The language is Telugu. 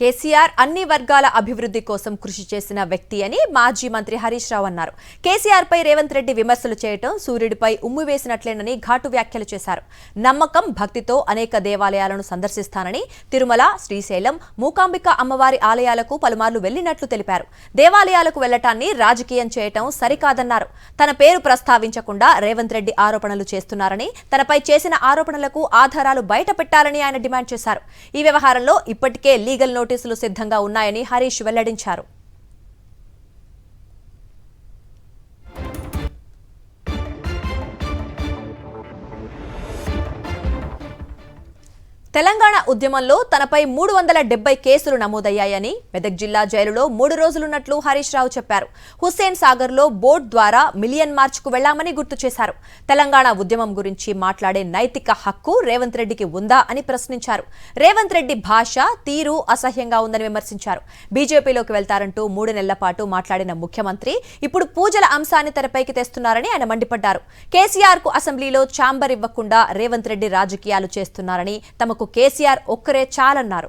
కేసీఆర్ అన్ని వర్గాల అభివృద్ధి కోసం కృషి చేసిన వ్యక్తి అని మాజీ మంత్రి హరీష్ రావు అన్నారు. కేసీఆర్ పై రేవంత్ రెడ్డి విమర్శలు చేయడం సూర్యుడిపై ఉమ్ము వేసినట్లేనని ఘాటు వ్యాఖ్యలు చేశారు. నమ్మకం, భక్తితో అనేక దేవాలయాలను సందర్శిస్తానని, తిరుమల, శ్రీశైలం, మూకాంబిక అమ్మవారి ఆలయాలకు పలుమార్లు వెళ్లినట్లు తెలిపారు. దేవాలయాలకు వెళ్లటాన్ని రాజకీయం చేయటం సరికాదన్నారు. తన పేరు ప్రస్తావించకుండా రేవంత్ రెడ్డి ఆరోపణలు చేస్తున్నారని, తనపై చేసిన ఆరోపణలకు ఆధారాలు బయట పెట్టాలని ఆయన డిమాండ్ చేశారు. ఈ వ్యవహారంలో ఇప్పటికే లీగల్ నోటీసులు సిద్ధంగా ఉన్నాయని హరీష్ వెల్లడించారు. తెలంగాణ ఉద్యమంలో తనపై 370 కేసులు నమోదయ్యాయని, మెదక్ జిల్లా జైలులో 3 రోజులున్నట్లు హరీష్ రావు చెప్పారు. హుస్సేన్ సాగర్లో బోట్ ద్వారా మిలియన్ మార్చ్కు వెళ్లామని గుర్తు చేశారు. తెలంగాణ ఉద్యమం గురించి మాట్లాడే నైతిక హక్కు రేవంత్ రెడ్డికి ఉందా అని ప్రశ్నించారు. రేవంత్ రెడ్డి భాష, తీరు అసహ్యంగా ఉందని విమర్శించారు. బీజేపీలోకి వెళ్తారంటూ 3 నెలల పాటు మాట్లాడిన ముఖ్యమంత్రి ఇప్పుడు పూజల అంశాన్ని తెరపైకి తెస్తున్నారని ఆయన మండిపడ్డారు. కేసీఆర్ కు అసెంబ్లీలో ఛాంబర్ ఇవ్వకుండా రేవంత్ రెడ్డి రాజకీయాలు చేస్తున్నారని, తమకు కేసీఆర్ ఒక్కరే చాలన్నారు.